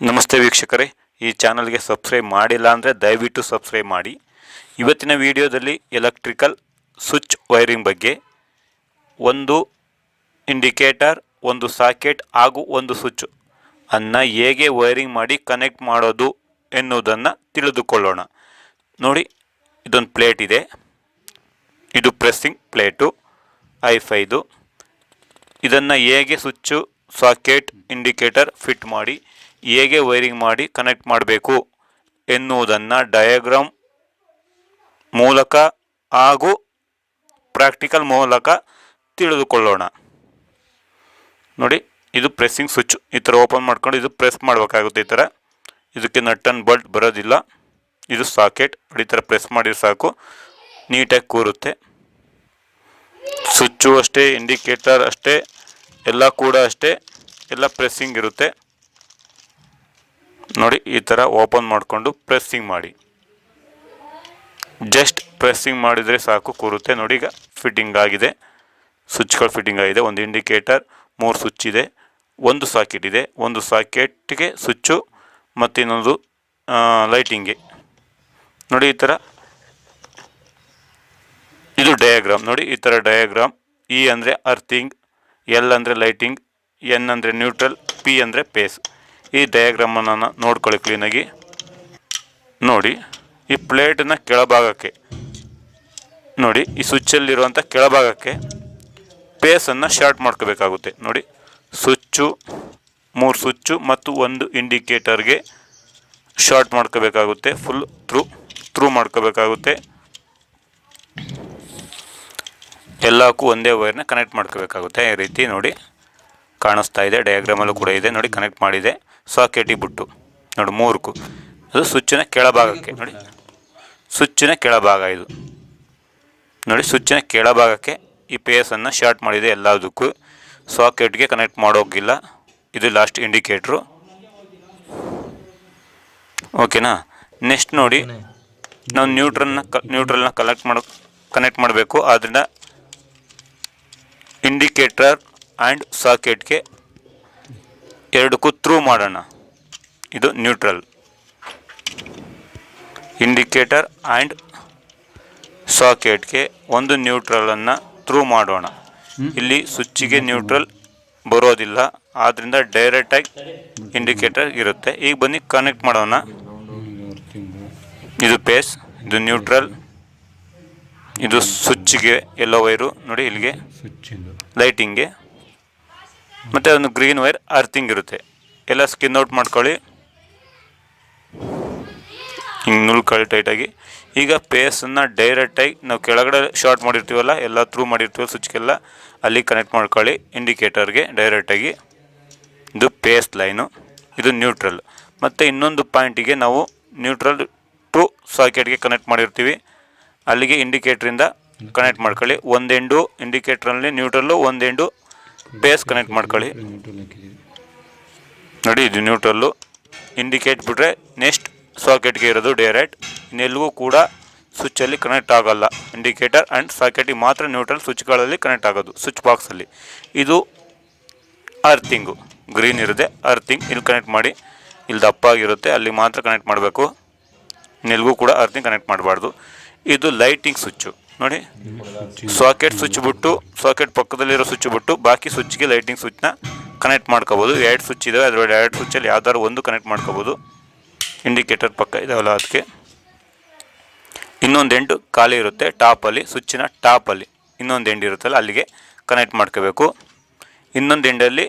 ನಮಸ್ತೆ ವೀಕ್ಷಕರೇ, ಈ ಚಾನಲ್ಗೆ ಸಬ್ಸ್ಕ್ರೈಬ್ ಮಾಡಿಲ್ಲ ಅಂದರೆ ದಯವಿಟ್ಟು ಸಬ್ಸ್ಕ್ರೈಬ್ ಮಾಡಿ. ಇವತ್ತಿನ ವಿಡಿಯೋದಲ್ಲಿ ಎಲೆಕ್ಟ್ರಿಕಲ್ ಸ್ವಿಚ್ ವೈರಿಂಗ್ ಬಗ್ಗೆ, ಒಂದು ಇಂಡಿಕೇಟರ್, ಒಂದು ಸಾಕೆಟ್ ಹಾಗೂ ಒಂದು ಸ್ವಿಚ್ ಅನ್ನು ಹೇಗೆ ವೈರಿಂಗ್ ಮಾಡಿ ಕನೆಕ್ಟ್ ಮಾಡೋದು ಎನ್ನುವುದನ್ನು ತಿಳಿದುಕೊಳ್ಳೋಣ. ನೋಡಿ, ಇದೊಂದು ಪ್ಲೇಟ್ ಇದೆ. ಇದು ಪ್ರೆಸ್ಸಿಂಗ್ ಪ್ಲೇಟು ಐ5. ಇದನ್ನು ಹೇಗೆ ಸ್ವಿಚ್ಚು, ಸಾಕೆಟ್, ಇಂಡಿಕೇಟರ್ ಫಿಟ್ ಮಾಡಿ ಹೇಗೆ ವೈರಿಂಗ್ ಮಾಡಿ ಕನೆಕ್ಟ್ ಮಾಡಬೇಕು ಎನ್ನುವುದನ್ನು ಡಯಾಗ್ರಾಮ್ ಮೂಲಕ ಹಾಗೂ ಪ್ರಾಕ್ಟಿಕಲ್ ಮೂಲಕ ತಿಳಿದುಕೊಳ್ಳೋಣ. ನೋಡಿ, ಇದು ಪ್ರೆಸ್ಸಿಂಗ್ ಸ್ವಿಚ್. ಈ ಥರ ಓಪನ್ ಮಾಡ್ಕೊಂಡು ಇದು ಪ್ರೆಸ್ ಮಾಡಬೇಕಾಗುತ್ತೆ. ಈ ಥರ ಇದಕ್ಕೆ ನಟ್ ಆ್ಯಂಡ್ ಬೋಲ್ಟ್ ಬರೋದಿಲ್ಲ. ಇದು ಸಾಕೆಟ್. ಈ ಥರ ಪ್ರೆಸ್ ಮಾಡಿದ್ರೆ ಸಾಕು, ನೀಟಾಗಿ ಕೂರುತ್ತೆ. ಸ್ವಿಚ್ಚು ಅಷ್ಟೇ, ಇಂಡಿಕೇಟರ್ ಅಷ್ಟೇ, ಎಲ್ಲ ಕೂಡ ಅಷ್ಟೇ, ಎಲ್ಲ ಪ್ರೆಸ್ಸಿಂಗ್ ಇರುತ್ತೆ. ನೋಡಿ, ಈ ಥರ ಓಪನ್ ಮಾಡಿಕೊಂಡು ಪ್ರೆಸ್ಸಿಂಗ್ ಮಾಡಿ. ಜಸ್ಟ್ ಪ್ರೆಸ್ಸಿಂಗ್ ಮಾಡಿದರೆ ಸಾಕು, ಕೂರುತ್ತೆ. ನೋಡಿ, ಈಗ ಫಿಟ್ಟಿಂಗ್ ಆಗಿದೆ. ಸ್ವಿಚ್ಗಳು ಫಿಟ್ಟಿಂಗ್ ಆಗಿದೆ. ಒಂದು ಇಂಡಿಕೇಟರ್, 3 ಸ್ವಿಚ್ ಇದೆ, ಒಂದು ಸಾಕೆಟ್ ಇದೆ. ಒಂದು ಸಾಕೆಟ್ಗೆ ಸ್ವಿಚ್ಚು ಮತ್ತು ಇನ್ನೊಂದು ಲೈಟಿಂಗ್ಗೆ. ನೋಡಿ, ಈ ಥರ ಇದು ಡಯಾಗ್ರಾಮ್. ನೋಡಿ, ಈ ಥರ ಡಯಾಗ್ರಾಮ್. ಇ ಅಂದರೆ ಅರ್ಥಿಂಗ್, ಎಲ್ ಅಂದರೆ ಲೈಟಿಂಗ್, ಎನ್ ಅಂದರೆ ನ್ಯೂಟ್ರಲ್, ಪಿ ಅಂದರೆ ಪೇಸ್. ಈ ಡಯಾಗ್ರಾಮನ್ನು ನೋಡ್ಕೊಳ್ಳಿ ಕ್ಲೀನಾಗಿ. ನೋಡಿ, ಈ ಪ್ಲೇಟನ್ನ ಕೆಳಭಾಗಕ್ಕೆ, ನೋಡಿ ಈ ಸ್ವಿಚ್ಚಲ್ಲಿರುವಂಥ ಕೆಳಭಾಗಕ್ಕೆ ಪೇಸನ್ನು ಶಾರ್ಟ್ ಮಾಡ್ಕೋಬೇಕಾಗುತ್ತೆ. ನೋಡಿ, ಸ್ವಿಚ್ಚು, 3 ಸ್ವಿಚ್ಚು ಮತ್ತು ಒಂದು ಇಂಡಿಕೇಟರ್ಗೆ ಶಾರ್ಟ್ ಮಾಡ್ಕೋಬೇಕಾಗುತ್ತೆ. ಫುಲ್ ಥ್ರೂ ಮಾಡ್ಕೋಬೇಕಾಗುತ್ತೆ. ಎಲ್ಲಕ್ಕೂ ಒಂದೇ ವೈರ್ನ ಕನೆಕ್ಟ್ ಮಾಡ್ಕೋಬೇಕಾಗುತ್ತೆ. ಈ ರೀತಿ ನೋಡಿ ಕಾಣಿಸ್ತಾ ಇದೆ. ಡಯಾಗ್ರಾಮಲ್ಲೂ ಕೂಡ ಇದೆ. ನೋಡಿ, ಕನೆಕ್ಟ್ ಮಾಡಿದೆ ಸಾಕೆಟಿಗೆ ಬಿಟ್ಟು. ನೋಡಿ, 3ಕ್ಕೂ ಅದು ಸ್ವಿಚ್ಚಿನ ಕೆಳಭಾಗಕ್ಕೆ. ನೋಡಿ, ಸ್ವಿಚ್ಚಿನ ಕೆಳಭಾಗ ಇದು. ನೋಡಿ, ಸ್ವಿಚ್ಚಿನ ಕೆಳಭಾಗಕ್ಕೆ ಈ ಪೇಸನ್ನು ಶಾರ್ಟ್ ಮಾಡಿದೆ. ಎಲ್ಲದಕ್ಕೂ ಸಾಕೆಟ್ಗೆ ಕನೆಕ್ಟ್ ಮಾಡೋಗಿಲ್ಲ. ಇದು ಲಾಸ್ಟ್ ಇಂಡಿಕೇಟ್ರು. ಓಕೆನಾ? ನೆಕ್ಸ್ಟ್ ನೋಡಿ, ನಾವು ನ್ಯೂಟ್ರಲ್ನ ಕನೆಕ್ಟ್ ಮಾಡಬೇಕು. ಆದ್ದರಿಂದ ಇಂಡಿಕೇಟರ್ ಆ್ಯಂಡ್ ಸಾಕೆಟ್ಗೆ ಎರಡಕ್ಕೂ ಥ್ರೂ ಮಾಡೋಣ. ಇದು ನ್ಯೂಟ್ರಲ್. ಇಂಡಿಕೇಟರ್ ಆ್ಯಂಡ್ ಸಾಕೆಟ್ಗೆ ಒಂದು ನ್ಯೂಟ್ರಲನ್ನು ಥ್ರೂ ಮಾಡೋಣ. ಇಲ್ಲಿ ಸ್ವಿಚ್ಚಿಗೆ ನ್ಯೂಟ್ರಲ್ ಬರೋದಿಲ್ಲ, ಆದ್ದರಿಂದ ಡೈರೆಕ್ಟಾಗಿ ಇಂಡಿಕೇಟರ್ ಇರುತ್ತೆ. ಈಗ ಬನ್ನಿ ಕನೆಕ್ಟ್ ಮಾಡೋಣ. ಇದು ಪೇಸ್, ಇದು ನ್ಯೂಟ್ರಲ್, ಇದು ಸ್ವಿಚ್ಗೆ ಎಲ್ಲೋ ವೈರು. ನೋಡಿ, ಇಲ್ಲಿಗೆ ಲೈಟಿಂಗ್ಗೆ, ಮತ್ತು ಒಂದು ಗ್ರೀನ್ ವೈರ್ ಅರ್ಥಿಂಗ್ ಇರುತ್ತೆ. ಎಲ್ಲ ಸ್ಕಿನ್ ಔಟ್ ಮಾಡ್ಕೊಳ್ಳಿ, ಹಿಂಗೆ ನುಲ್ಕೊಳ್ಳಿ ಟೈಟಾಗಿ. ಈಗ ಪೇಸನ್ನು ಡೈರೆಕ್ಟಾಗಿ ನಾವು ಕೆಳಗಡೆ ಶಾರ್ಟ್ ಮಾಡಿರ್ತೀವಲ್ಲ, ಎಲ್ಲ ಥ್ರೂ ಮಾಡಿರ್ತೀವಲ್ಲ ಸ್ವಿಚ್ಗೆಲ್ಲ, ಅಲ್ಲಿ ಕನೆಕ್ಟ್ ಮಾಡ್ಕೊಳ್ಳಿ ಇಂಡಿಕೇಟರ್ಗೆ ಡೈರೆಕ್ಟಾಗಿ. ಇದು ಪೇಸ್ ಲೈನು, ಇದು ನ್ಯೂಟ್ರಲ್. ಮತ್ತು ಇನ್ನೊಂದು ಪಾಯಿಂಟಿಗೆ ನಾವು ನ್ಯೂಟ್ರಲ್ ಟು ಸಾಕೆಟ್ಗೆ ಕನೆಕ್ಟ್ ಮಾಡಿರ್ತೀವಿ, ಅಲ್ಲಿಗೆ ಇಂಡಿಕೇಟ್ರಿಂದ ಕನೆಕ್ಟ್ ಮಾಡ್ಕೊಳ್ಳಿ. ಒಂದು ಎಂಡು ಇಂಡಿಕೇಟ್ರಲ್ಲಿ ನ್ಯೂಟ್ರಲ್ಲು, ಒಂದು ಎಂಡು ಪೇಸ್ ಕನೆಕ್ಟ್ ಮಾಡ್ಕೊಳ್ಳಿ. ನೋಡಿ, ಇದು ನ್ಯೂಟ್ರಲ್ಲು. ಇಂಡಿಕೇಟ್ ಬಿಟ್ಟರೆ ನೆಕ್ಸ್ಟ್ ಸಾಕೆಟ್ಗೆ ಇರೋದು ಡೈರೆಕ್ಟ್. ಇನ್ನೆಲ್ಲಿಗೂ ಕೂಡ ಸ್ವಿಚ್ಚಲ್ಲಿ ಕನೆಕ್ಟ್ ಆಗೋಲ್ಲ. ಇಂಡಿಕೇಟರ್ ಆ್ಯಂಡ್ ಸಾಕೆಟಿಗೆ ಮಾತ್ರ ನ್ಯೂಟ್ರಲ್ ಸ್ವಿಚ್ಗಳಲ್ಲಿ ಕನೆಕ್ಟ್ ಆಗೋದು, ಸ್ವಿಚ್ ಬಾಕ್ಸಲ್ಲಿ. ಇದು ಅರ್ಥಿಂಗು, ಗ್ರೀನ್ ಇರುತ್ತೆ ಅರ್ಥಿಂಗ್. ಇಲ್ಲಿ ಕನೆಕ್ಟ್ ಮಾಡಿ, ಇಲ್ಲಿ ದಪ್ಪಾಗಿರುತ್ತೆ, ಅಲ್ಲಿ ಮಾತ್ರ ಕನೆಕ್ಟ್ ಮಾಡಬೇಕು. ಇನ್ನೆಲ್ಲಿಗೂ ಕೂಡ ಅರ್ಥಿಂಗ್ ಕನೆಕ್ಟ್ ಮಾಡಬಾರ್ದು. ಇದು ಲೈಟಿಂಗ್ ಸ್ವಿಚ್ಚು. ನೋಡಿ, ಸಾಕೆಟ್ ಸ್ವಿಚ್ ಬಿಟ್ಟು, ಸಾಕೆಟ್ ಪಕ್ಕದಲ್ಲಿರೋ ಸ್ವಿಚ್ ಬಿಟ್ಟು ಬಾಕಿ ಸ್ವಿಚ್ಗೆ ಲೈಟಿಂಗ್ ಸ್ವಿಚ್ನ ಕನೆಕ್ಟ್ ಮಾಡ್ಕೋಬೋದು. 2 ಸ್ವಿಚ್ ಇದಾವೆ, ಅದರಲ್ಲಿ 2 ಸ್ವಿಚ್ಚಲ್ಲಿ ಯಾವ್ದಾದ್ರು ಒಂದು ಕನೆಕ್ಟ್ ಮಾಡ್ಕೋಬೋದು. ಇಂಡಿಕೇಟರ್ ಪಕ್ಕ ಇದಾವಲ್ಲ ಅದಕ್ಕೆ. ಇನ್ನೊಂದು ಎಂಡು ಖಾಲಿ ಇರುತ್ತೆ ಟಾಪಲ್ಲಿ, ಸ್ವಿಚ್ಚಿನ ಟಾಪಲ್ಲಿ ಇನ್ನೊಂದು ಎಂಡ್ ಇರುತ್ತಲ್ಲ, ಅಲ್ಲಿಗೆ ಕನೆಕ್ಟ್ ಮಾಡ್ಕೋಬೇಕು. ಇನ್ನೊಂದು ಎಂಡಲ್ಲಿ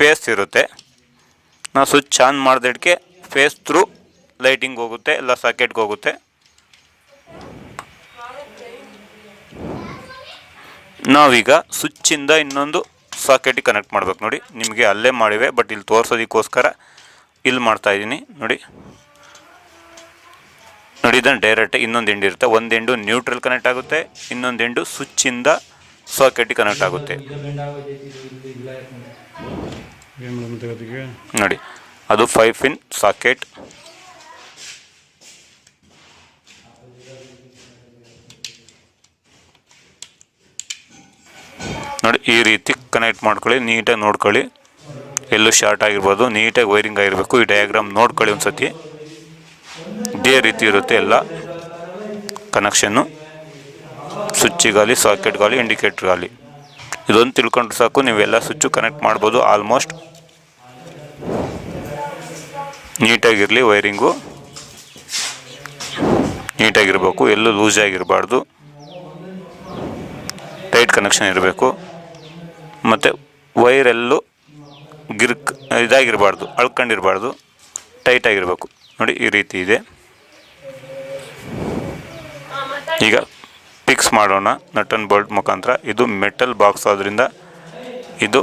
ಪೇಸ್ ಇರುತ್ತೆ. ನಾವು ಸ್ವಿಚ್ ಆನ್ ಮಾಡಿದಕ್ಕೆ ಫೇಸ್ ಥ್ರೂ ಲೈಟಿಂಗ್ ಹೋಗುತ್ತೆ, ಎಲ್ಲ ಸಾಕೆಟ್ಗೆ ಹೋಗುತ್ತೆ. ನಾವೀಗ ಸ್ವಿಚ್ಚಿಂದ ಇನ್ನೊಂದು ಸಾಕೆಟಿಗೆ ಕನೆಕ್ಟ್ ಮಾಡ್ಬೇಕು. ನೋಡಿ, ನಿಮಗೆ ಅಲ್ಲೇ ಮಾಡಿವೆ, ಬಟ್ ಇಲ್ಲಿ ತೋರಿಸೋದಕ್ಕೋಸ್ಕರ ಇಲ್ಲಿ ಮಾಡ್ತಾಯಿದ್ದೀನಿ. ನೋಡಿ, ಇದನ್ನು ಡೈರೆಕ್ಟ್ ಇನ್ನೊಂದು ಎಂಡ್ ಇರುತ್ತೆ. ಒಂದು ಎಂಡು ನ್ಯೂಟ್ರಲ್ ಕನೆಕ್ಟ್ ಆಗುತ್ತೆ, ಇನ್ನೊಂದು ಎಂಡು ಸ್ವಿಚ್ಚಿಂದ ಸಾಕೆಟಿಗೆ ಕನೆಕ್ಟ್ ಆಗುತ್ತೆ. ನೋಡಿ, ಅದು 5 ಪಿನ್ ಸಾಕೆಟ್. ನೋಡಿ, ಈ ರೀತಿ ಕನೆಕ್ಟ್ ಮಾಡ್ಕೊಳ್ಳಿ, ನೀಟಾಗಿ ನೋಡ್ಕೊಳ್ಳಿ. ಎಲ್ಲೂ ಶಾರ್ಟ್ ಆಗಿರ್ಬೋದು, ನೀಟಾಗಿ ವೈರಿಂಗ್ ಆಗಿರಬೇಕು. ಈ ಡಯಾಗ್ರಾಮ್ ನೋಡ್ಕೊಳ್ಳಿ ಒಂದು ಸತಿ. ಇದೇ ರೀತಿ ಇರುತ್ತೆ ಎಲ್ಲ ಕನೆಕ್ಷನ್ನು, ಸ್ವಿಚ್ಚಿಗಾಗಲಿ ಸಾಕೆಟ್ಗಾಗಲಿ ಇಂಡಿಕೇಟ್ರ್ಗಾಗಲಿ. ಇದೊಂದು ತಿಳ್ಕೊಂಡ್ರೆ ಸಾಕು, ನೀವೆಲ್ಲ ಸ್ವಿಚ್ಚು ಕನೆಕ್ಟ್ ಮಾಡ್ಬೋದು. ಆಲ್ಮೋಸ್ಟ್ ನೀಟಾಗಿರಲಿ, ವೈರಿಂಗು ನೀಟಾಗಿರಬೇಕು, ಎಲ್ಲೂ ಲೂಸ್ ಆಗಿರಬಾರ್ದು, ಟೈಟ್ ಕನೆಕ್ಷನ್ ಇರಬೇಕು. ಮತ್ತು ವೈರೆಲ್ಲೂ ಇದಾಗಿರಬಾರ್ದು, ಅಳ್ಕೊಂಡಿರಬಾರ್ದು, ಟೈಟಾಗಿರಬೇಕು. ನೋಡಿ ಈ ರೀತಿ ಇದೆ. ಈಗ ಫಿಕ್ಸ್ ಮಾಡೋಣ ನಟ್ ಆ್ಯಂಡ್ ಬೋಲ್ಟ್ ಮುಖಾಂತರ. ಇದು ಮೆಟಲ್ ಬಾಕ್ಸ್ ಆದ್ದರಿಂದ ಇದು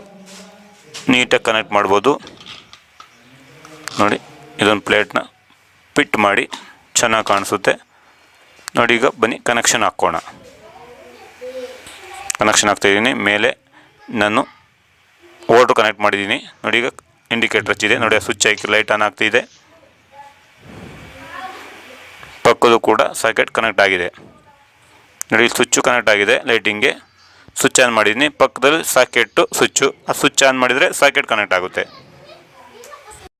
ನೀಟಾಗಿ ಕನೆಕ್ಟ್ ಮಾಡ್ಬೋದು. ನೋಡಿ ಇದೊಂದು ಪ್ಲೇಟ್ನ ಫಿಟ್ ಮಾಡಿ ಚೆನ್ನಾಗಿ ಕಾಣಿಸುತ್ತೆ ನೋಡಿ. ಈಗ ಬನ್ನಿ ಕನೆಕ್ಷನ್ ಹಾಕ್ಕೋಣ. ಕನೆಕ್ಷನ್ ಹಾಕ್ತಾಯಿದ್ದೀನಿ. ಮೇಲೆ ನಾನು ವೋಲ್ಟು ಕನೆಕ್ಟ್ ಮಾಡಿದ್ದೀನಿ ನೋಡಿ. ಈಗ ಇಂಡಿಕೇಟರ್ ಹಚ್ಚಿದೆ ನೋಡಿ, ಸ್ವಿಚ್ ಹಾಕಿ ಲೈಟ್ ಆನ್ ಆಗ್ತಿದೆ. ಪಕ್ಕದು ಕೂಡ ಸಾಕೆಟ್ ಕನೆಕ್ಟ್ ಆಗಿದೆ ನೋಡಿ. ಸ್ವಿಚ್ಚು ಕನೆಕ್ಟ್ ಆಗಿದೆ ಲೈಟಿಂಗ್ಗೆ. ಸ್ವಿಚ್ ಆನ್ ಮಾಡಿದ್ದೀನಿ, ಪಕ್ಕದಲ್ಲಿ ಸಾಕೆಟ್ಟು ಸ್ವಿಚ್ಚು. ಆ ಸ್ವಿಚ್ ಆನ್ ಮಾಡಿದರೆ ಸಾಕೆಟ್ ಕನೆಕ್ಟ್ ಆಗುತ್ತೆ.